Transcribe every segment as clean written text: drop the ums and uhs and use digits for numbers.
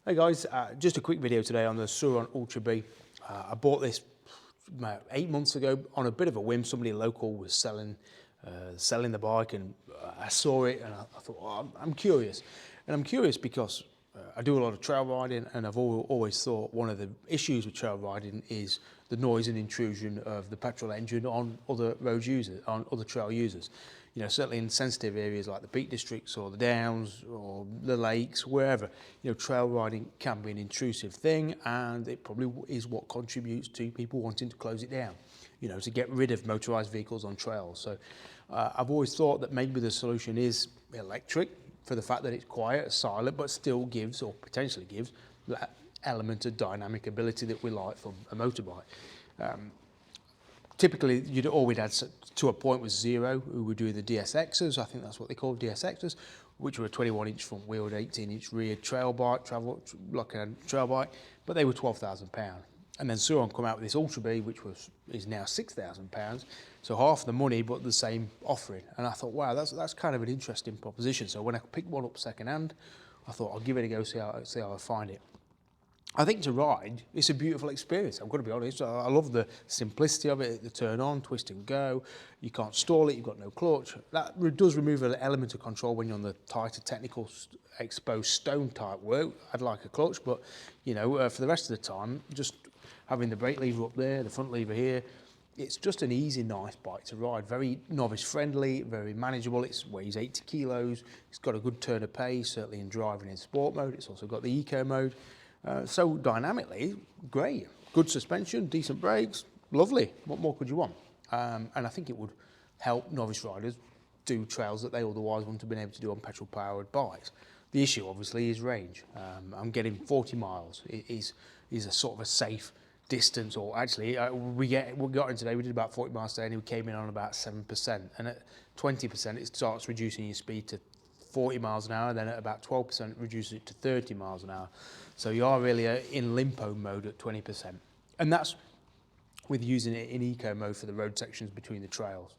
Hey guys, just a quick video today on the Surron Ultra Bee. I bought this about 8 months ago on a bit of a whim. Somebody local was selling the bike, and I saw it and I thought, oh, I'm curious. And I'm curious because I do a lot of trail riding, and I've always thought one of the issues with trail riding is the noise and intrusion of the petrol engine on other road users, on other trail users. You know, certainly in sensitive areas like the Peak Districts or the Downs or the lakes, wherever, you know, trail riding can be an intrusive thing, and it probably is what contributes to people wanting to close it down, you know, to get rid of motorised vehicles on trails. So I've always thought that maybe the solution is electric, for the fact that it's quiet, silent, but still gives, or potentially gives, that element of dynamic ability that we like from a motorbike. Typically, all we'd had to a point was Zero, who were doing the DSXs, I think that's what they call DSXs, which were a 21-inch front wheel, 18-inch rear trail bike, like a trail bike, but they were £12,000. And then Surron come out with this Ultra Bee, which is now £6,000, so half the money but the same offering. And I thought, wow, that's kind of an interesting proposition. So when I picked one up second hand, I thought I'll give it a go, see how I find it. I think to ride, it's a beautiful experience. I've got to be honest. I love the simplicity of it, the turn on, twist and go. You can't stall it, you've got no clutch. That does remove an element of control when you're on the tighter, technical, exposed stone type work. I'd like a clutch, but you know, for the rest of the time, just having the brake lever up there, the front lever here, it's just an easy, nice bike to ride. Very novice friendly, very manageable. It weighs 80 kilos. It's got a good turn of pace, certainly in driving in sport mode. It's also got the eco mode. So dynamically, great. Good suspension, decent brakes, lovely. What more could you want? And I think it would help novice riders do trails that they otherwise wouldn't have been able to do on petrol-powered bikes. The issue, obviously, is range. I'm getting 40 miles. It is a sort of a safe distance, or actually, we got in today, we did about 40 miles today, and we came in on about 7%. And at 20%, it starts reducing your speed to 40 miles an hour, then at about 12% reduces it to 30 miles an hour. So you are really in limpo mode at 20%. And that's with using it in eco mode for the road sections between the trails.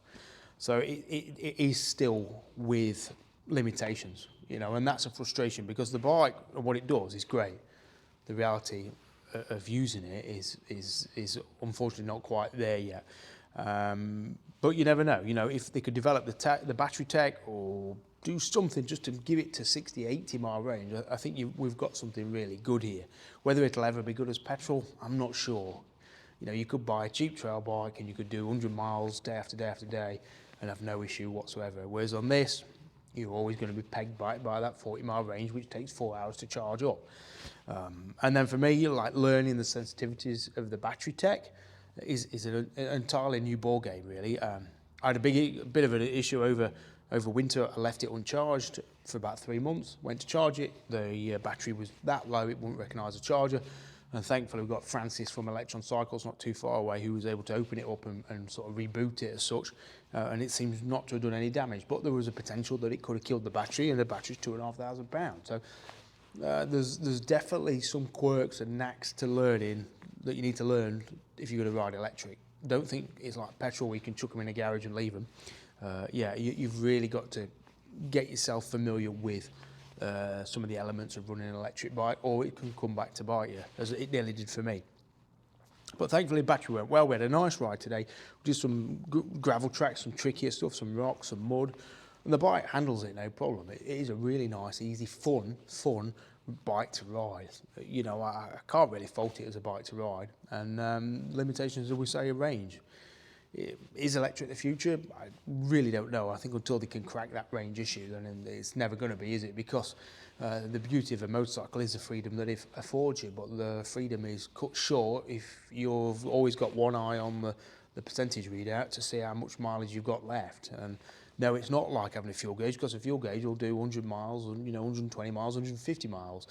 So it is still with limitations, you know, and that's a frustration because the bike, what it does is great. The reality of using it is unfortunately not quite there yet. But you never know, you know, if they could develop the battery tech or do something just to give it to 60, 80 mile range, I think we've got something really good here. Whether it'll ever be good as petrol, I'm not sure. You know, you could buy a cheap trail bike and you could do 100 miles day after day after day and have no issue whatsoever. Whereas on this, you're always going to be pegged by that 40 mile range, which takes 4 hours to charge up. And then for me, like learning the sensitivities of the battery tech is an entirely new ball game, really. I had a bit of an issue over winter. I left it uncharged for about 3 months, went to charge it. The battery was that low, it wouldn't recognise a charger. And thankfully we've got Francis from Electron Cycles, not too far away, who was able to open it up and sort of reboot it as such. And it seems not to have done any damage, but there was a potential that it could have killed the battery, and the battery's £2,500. So there's definitely some quirks and knacks to learning that you need to learn if you're going to ride electric. Don't think it's like petrol where you can chuck them in a garage and leave them. You've really got to get yourself familiar with some of the elements of running an electric bike, or it can come back to bite you, as it nearly did for me. But thankfully, battery went well. We had a nice ride today. We did some gravel tracks, some trickier stuff, some rocks, some mud, and the bike handles it no problem. It is a really nice, easy, fun bike to ride. You know, I can't really fault it as a bike to ride. And limitations, as we say, are range. Is electric the future? I really don't know. I think until they can crack that range issue, then it's never going to be, is it? Because the beauty of a motorcycle is the freedom that it affords you, but the freedom is cut short if you've always got one eye on the percentage readout to see how much mileage you've got left. And no, it's not like having a fuel gauge, because a fuel gauge will do 100 miles, and 120 miles, 150 miles.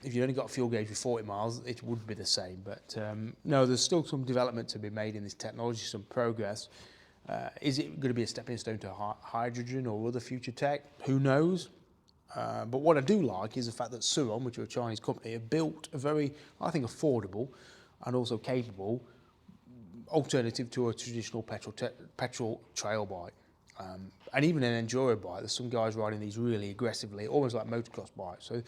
If you only got a fuel gauge with 40 miles, it would be the same. But no, there's still some development to be made in this technology, some progress. Is it going to be a stepping stone to hydrogen or other future tech? Who knows? But what I do like is the fact that Surron, which are a Chinese company, have built a very, I think, affordable and also capable alternative to a traditional petrol trail bike. And even an enduro bike. There's some guys riding these really aggressively, almost like motocross bikes. So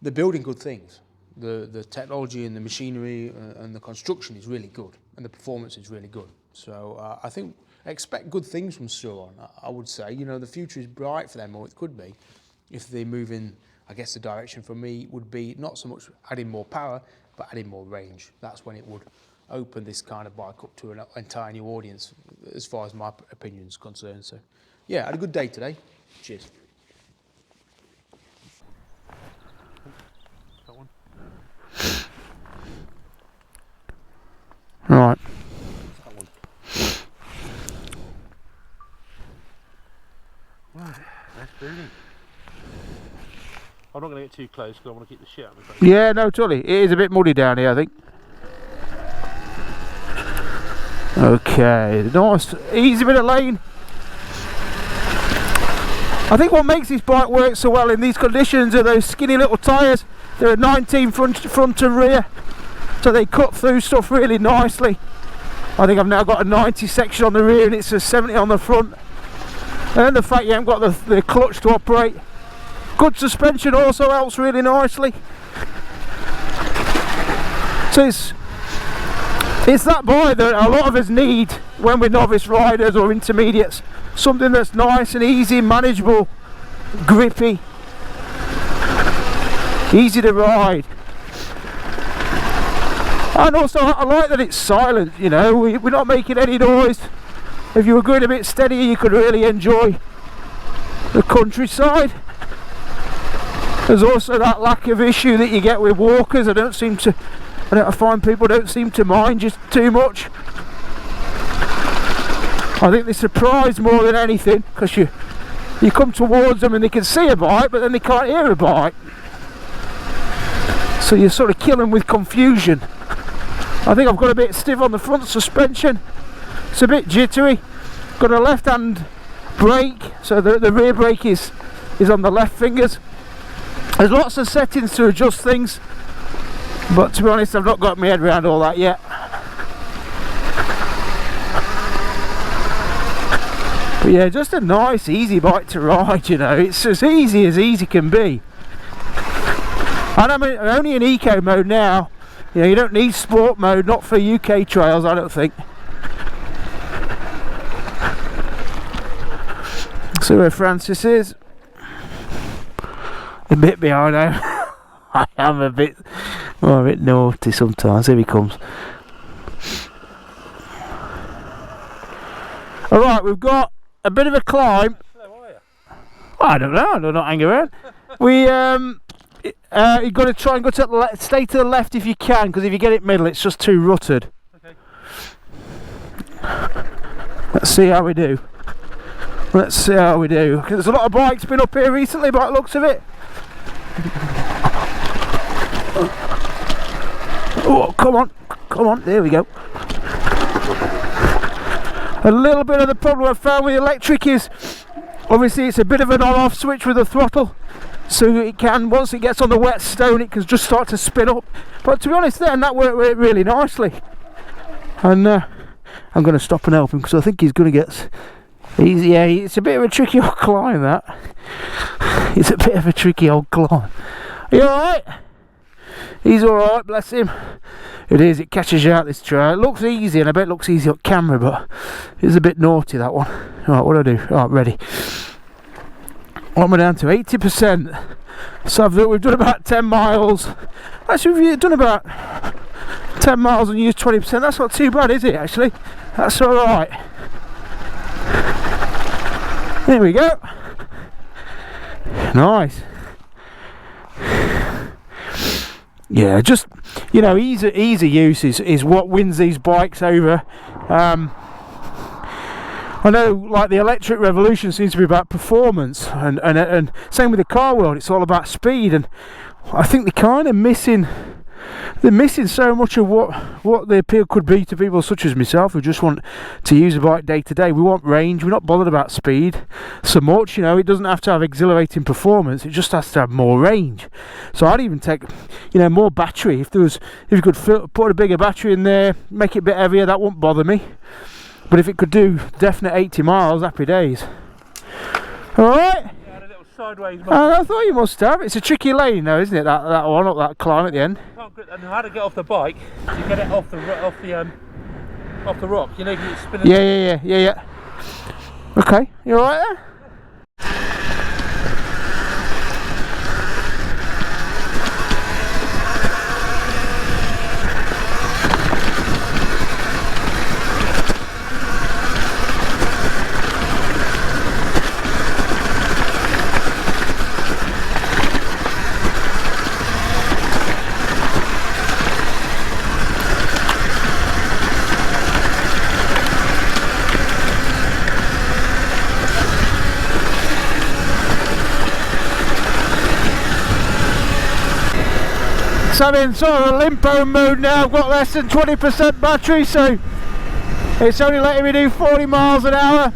they're building good things. The technology and the machinery and the construction is really good, and the performance is really good. So I think expect good things from Surron. I would say, you know, the future is bright for them, or it could be, if they move in. I guess the direction for me would be not so much adding more power, but adding more range. That's when it would open this kind of bike up to an entire new audience, as far as my opinion is concerned. So, yeah, had a good day today. Cheers. Right. Right, that's brilliant. I'm not going to get too close because I want to keep the shit out of my face. Yeah, no, totally. It is a bit muddy down here, I think. Okay, nice, easy bit of lane. I think what makes this bike work so well in these conditions are those skinny little tyres. They're a 19 front and rear, so they cut through stuff really nicely. I think I've now got a 90 section on the rear and it's a 70 on the front. And then the fact you haven't got the clutch to operate. Good suspension also helps really nicely. So it's that bike that a lot of us need when we're novice riders or intermediates. Something that's nice and easy, manageable, grippy, easy to ride. And also I like that it's silent, you know, we're not making any noise. If you were going a bit steadier you could really enjoy the countryside. There's also that lack of issue that you get with walkers. I find people don't seem to mind just too much. I think they're surprised more than anything, because you come towards them and they can see a bike but then they can't hear a bike. So you sort of kill them with confusion. I think I've got a bit stiff on the front suspension. It's a bit jittery. Got a left hand brake, so the rear brake is on the left fingers. There's lots of settings to adjust things, but to be honest I've not got my head around all that yet. But yeah, just a nice easy bike to ride, you know, it's as easy can be. And I'm only in eco mode now, you know, you don't need sport mode, not for UK trails I don't think. So where Francis is, a bit behind now. I am a bit naughty sometimes. Here he comes. Alright, we've got a bit of a climb. I don't know, I don't hang around. You've got to try and go to the left, stay to the left if you can, because if you get it middle it's just too rutted. Okay. Let's see how we do. Let's see how we do. There's a lot of bikes been up here recently by the looks of it. Oh, come on, there we go. A little bit of the problem I've found with electric is obviously it's a bit of an on-off switch with the throttle, so it can, once it gets on the wet stone it can just start to spin up, but to be honest then that worked really nicely. And I'm going to stop and help him because I think he's going to get yeah, it's a bit of a tricky old climb that. It's a bit of a tricky old climb. Are you alright? He's alright, bless him. It is, it catches you out this trail. It looks easy, and I bet it looks easy on camera, but it's a bit naughty that one. Right, what do I do? Right, ready. What am I down to? 80%. So we've done about 10 miles. Actually, we've done about 10 miles and used 20%. That's not too bad, is it, actually? That's alright. There we go. Nice. Yeah, just, you know, easy use is what wins these bikes over. I know, like, the electric revolution seems to be about performance, and same with the car world, it's all about speed, and I think they're missing so much of what the appeal could be to people such as myself who just want to use a bike day to day. We want range, we're not bothered about speed so much, you know. It doesn't have to have exhilarating performance, it just has to have more range. So I'd even take, you know, more battery. If you could put a bigger battery in there, make it a bit heavier, that wouldn't bother me. But if it could do definite 80 miles, happy days. Alright? Yeah, I had a little sideways, mate. I thought you must have. It's a tricky lane though, isn't it? That one up that climb at the end. Can't grip, and I had to get off the bike to get it off the rock. You know, it's spinning. Yeah. Okay, you alright there? So I'm in sort of a limpo mode now. I've got less than 20% battery, so it's only letting me do 40 miles an hour.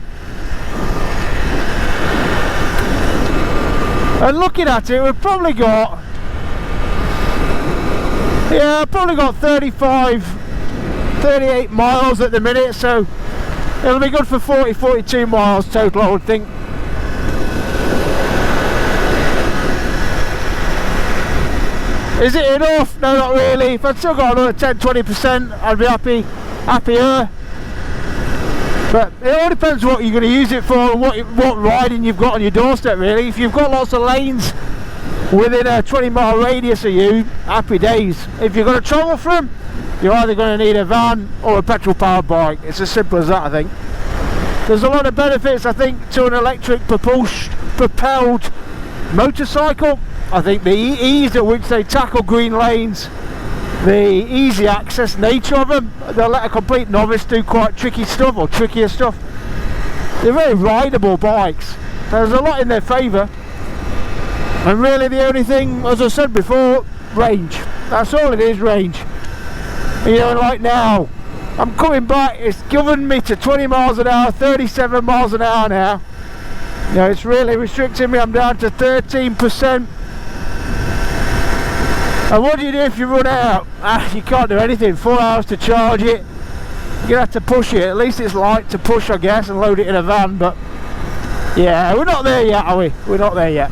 And looking at it, we've probably got, I've probably got 38 miles at the minute, so it'll be good for 42 miles total, I would think. Is it enough? No, not really. If I'd still got another 10-20%, I'd be happier. But it all depends what you're going to use it for and what riding you've got on your doorstep, really. If you've got lots of lanes within a 20-mile radius of you, happy days. If you're going to travel from, you're either going to need a van or a petrol-powered bike. It's as simple as that, I think. There's a lot of benefits, I think, to an electric propelled motorcycle. I think the ease at which they tackle green lanes, the easy access nature of them, they'll let a complete novice do quite tricky stuff or trickier stuff. They're very rideable bikes. There's a lot in their favour, and really the only thing, as I said before, range. That's all it is, range. You know, like now, I'm coming back, it's given me to 20 miles an hour, 37 miles an hour now. You know, it's really restricting me. I'm down to 13%. And what do you do if you run out? You can't do anything. 4 hours to charge it. You're going to have to push it. At least it's light to push, I guess, and load it in a van. But yeah, we're not there yet, are we? We're not there yet.